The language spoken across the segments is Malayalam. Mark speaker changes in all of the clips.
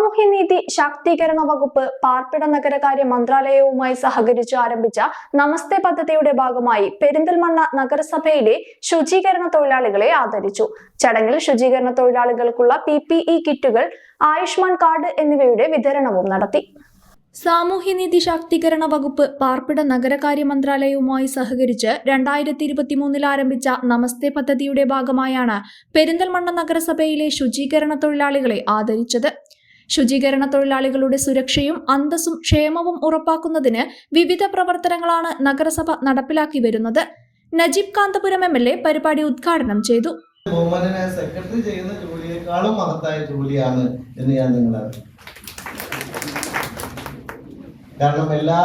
Speaker 1: സാമൂഹ്യനീതി ശാക്തീകരണ വകുപ്പ് പാർപ്പിട നഗരകാര്യ മന്ത്രാലയവുമായി സഹകരിച്ച് ആരംഭിച്ച നമസ്തേ പദ്ധതിയുടെ ഭാഗമായി പെരിന്തൽമണ്ണ നഗരസഭയിലെ ശുചീകരണ തൊഴിലാളികളെ ആദരിച്ചു. ചടങ്ങിൽ ശുചീകരണ തൊഴിലാളികൾക്കുള്ള PPE കിറ്റുകൾ, ആയുഷ്മാൻ കാർഡ് എന്നിവയുടെ വിതരണവും നടത്തി. സാമൂഹ്യനീതി ശാക്തീകരണ വകുപ്പ് പാർപ്പിട നഗരകാര്യ മന്ത്രാലയവുമായി സഹകരിച്ച് 2023 ആരംഭിച്ച നമസ്തേ പദ്ധതിയുടെ ഭാഗമായാണ് പെരിന്തൽമണ്ണ നഗരസഭയിലെ ശുചീകരണ തൊഴിലാളികളെ ആദരിച്ചത്. ശുചീകരണ തൊഴിലാളികളുടെ സുരക്ഷയും അന്തസ്സും ക്ഷേമവും ഉറപ്പാക്കുന്നതിന് വിവിധ പ്രവർത്തനങ്ങളാണ് നഗരസഭ നടപ്പിലാക്കി വരുന്നത്. നജീബ് കാന്തപുരം MLA പരിപാടി ഉദ്ഘാടനം ചെയ്തു.
Speaker 2: സെക്രട്ടറി ചെയ്യുന്ന ജോലിയേക്കാളും മഹത്തായ ജോലിയാണ് എന്ന് ഞാൻ നിങ്ങളെ കാരണം എല്ലാ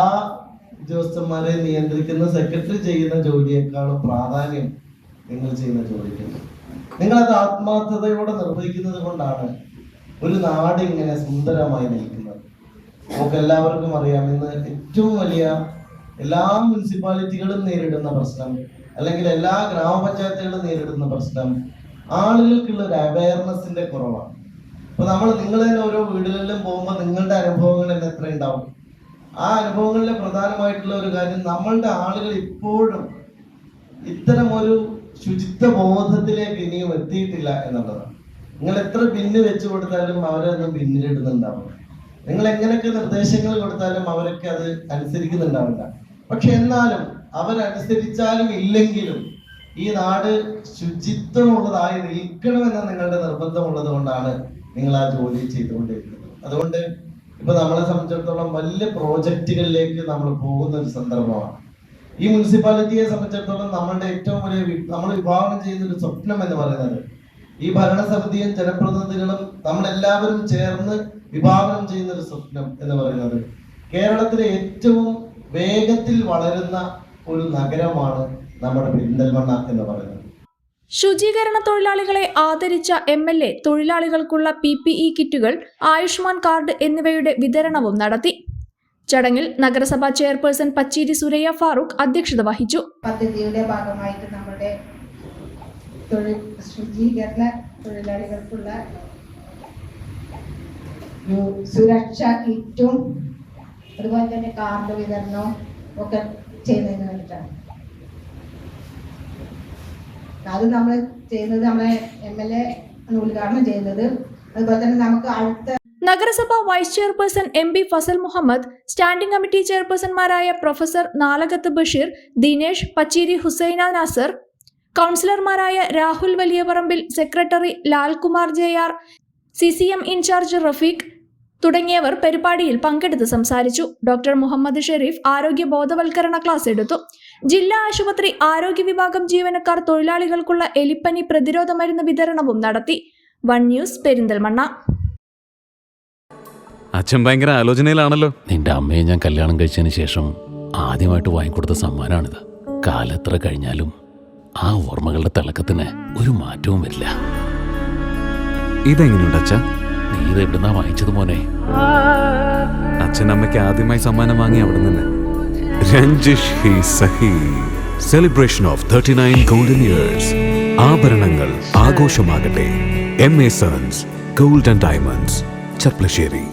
Speaker 2: ഉദ്യോഗസ്ഥന്മാരെ നിയന്ത്രിക്കുന്ന സെക്രട്ടറി ചെയ്യുന്ന ജോലിയേക്കാളും പ്രാധാന്യം നിങ്ങൾ ചെയ്യുന്ന ജോലിക്കുണ്ട്. നിങ്ങളത് ആത്മാർത്ഥതയോടെ നിർവഹിക്കുന്നത് കൊണ്ടാണ് ഒരു നാട് ഇങ്ങനെ സുന്ദരമായി നിൽക്കുന്നത്. നമുക്ക് എല്ലാവർക്കും അറിയാം, ഇന്ന് ഏറ്റവും വലിയ എല്ലാ മുനിസിപ്പാലിറ്റികളും നേരിടുന്ന പ്രശ്നം, അല്ലെങ്കിൽ എല്ലാ ഗ്രാമപഞ്ചായത്തുകളും നേരിടുന്ന പ്രശ്നം ആളുകൾക്കുള്ള ഒരു അവയർനെസിന്റെ കുറവാണ്. അപ്പൊ നിങ്ങൾ തന്നെ ഓരോ വീടുകളിലും പോകുമ്പോൾ നിങ്ങളുടെ അനുഭവങ്ങൾ തന്നെ എത്ര ഉണ്ടാവും. ആ അനുഭവങ്ങളിലെ പ്രധാനമായിട്ടുള്ള ഒരു കാര്യം, നമ്മളുടെ ആളുകൾ ഇപ്പോഴും ഇത്തരം ഒരു ശുചിത്വ ബോധത്തിലേക്ക് ഇനിയും എത്തിയിട്ടില്ല എന്നുള്ളതാണ്. നിങ്ങൾ എത്ര ബിന്ന് വെച്ചു കൊടുത്താലും അവരൊന്നും ബിന്നിലിടുന്നുണ്ടാവില്ല. നിങ്ങൾ എങ്ങനെയൊക്കെ നിർദ്ദേശങ്ങൾ കൊടുത്താലും അവരൊക്കെ അത് അനുസരിക്കുന്നുണ്ടാവില്ല. പക്ഷെ എന്നാലും അവരനുസരിച്ചാലും ഇല്ലെങ്കിലും ഈ നാട് ശുചിത്വമുള്ളതായി നിൽക്കണമെന്ന നിങ്ങളുടെ നിർബന്ധമുള്ളത് കൊണ്ടാണ് നിങ്ങൾ ആ ജോലി ചെയ്തുകൊണ്ടിരിക്കുന്നത്. അതുകൊണ്ട് ഇപ്പൊ നമ്മളെ സംബന്ധിച്ചിടത്തോളം വലിയ പ്രോജക്റ്റുകളിലേക്ക് നമ്മൾ പോകുന്ന ഒരു സന്ദർഭമാണ്. ഈ മുനിസിപ്പാലിറ്റിയെ സംബന്ധിച്ചിടത്തോളം നമ്മളുടെ ഏറ്റവും വലിയ നമ്മൾ വിഭാവനം ചെയ്യുന്ന ഒരു സ്വപ്നം എന്ന് പറയുന്നത്, ഈ ഭരണസമിതിയും ജനപ്രതിനിധികളും നമ്മളെല്ലാവരും ചേർന്ന് വിഭാവനം ചെയ്യുന്ന ഒരു സ്വപ്നം എന്ന് പറയുന്നത്, കേരളത്തിലെ ഏറ്റവും വേഗത്തിൽ വളരുന്ന ഒരു നഗരമാണ് നമ്മുടെ പെരിന്തൽമണ്ണ എന്ന് പറയുന്നത്.
Speaker 1: ശുചീകരണ തൊഴിലാളികളെ ആദരിച്ച MLA തൊഴിലാളികൾക്കുള്ള PPE കിറ്റുകൾ, ആയുഷ്മാൻ കാർഡ് എന്നിവയുടെ വിതരണവും നടത്തി. ചടങ്ങിൽ നഗരസഭാ ചെയർപേഴ്സൺ പച്ചേരി സുരയ്യ ഫാറൂഖ് അധ്യക്ഷത വഹിച്ചു.
Speaker 3: പദ്ധതിയുടെ ഭാഗമായിട്ട് നമ്മുടെ ശുചീകരണ തൊഴിലാളികൾക്കുള്ള സുരക്ഷാ കിറ്റും അതുപോലെ തന്നെ കാർഡ് വിതരണവും ഒക്കെ ചെയ്യുന്നതിന് വേണ്ടിയിട്ടാണ്. അത് നമ്മൾ ചെയ്യുന്നത്, നമ്മളെ MLA ഉദ്ഘാടനം ചെയ്യുന്നത്. അതുപോലെ തന്നെ നമുക്ക് അടുത്ത
Speaker 1: നഗരസഭ vice chairperson MB Fazal Muhammad, standing committee ചെയർപേഴ്സൺമാരായ പ്രൊഫസർ നാലകത്ത് ബഷീർ, ദിനേശ്, പച്ചേരി ഹുസൈന നാസർ, കൗൺസിലർമാരായ Rahul Valiyaparambil, secretary Lalkumar JR, CCM in charge Rafeeq തുടങ്ങിയവർ പരിപാടിയിൽ പങ്കെടുത്ത് സംസാരിച്ചു. ഡോക്ടർ മുഹമ്മദ് ഷെരീഫ് ആരോഗ്യ ബോധവൽക്കരണ ക്ലാസ് എടുത്തു. ജില്ലാ ആശുപത്രി ആരോഗ്യ വിഭാഗം ജീവനക്കാർ തൊഴിലാളികൾക്കുള്ള എലിപ്പനി പ്രതിരോധ മരുന്ന് വിതരണവും നടത്തി. 1 ന്യൂസ് പെരിന്തൽമണ്ണ.
Speaker 4: അച്ഛൻ ഭയങ്കര ആലോചനയിലാണല്ലോ.
Speaker 5: നിന്റെ അമ്മയെ ഞാൻ കല്യാണം കഴിച്ചതിന് ശേഷം ആദ്യമായിട്ട് വാങ്ങിക്കൊടുത്ത സമ്മാനമാണിത്. കാലെത്ര കഴിഞ്ഞാലും ആ ഓർമ്മകളുടെ തിളക്കത്തിന് ഒരു മാറ്റവും വരില്ല.
Speaker 4: ഇതെങ്ങനെയുണ്ട് അച്ഛാ?
Speaker 5: നീ ഇത് എവിടുന്നാ വാങ്ങിച്ചത് മോനെ?
Speaker 4: അച്ഛൻ അമ്മയ്ക്ക് ആദ്യമായി സമ്മാനം വാങ്ങി അവിടെ നിന്ന്. രഞ്ജിഷ് ഹി സഹി. Celebration of 39 golden years. ആഭരണങ്ങൾ ആഘോഷമാകട്ടെ. MA sons gold and diamonds, Cherpulassery.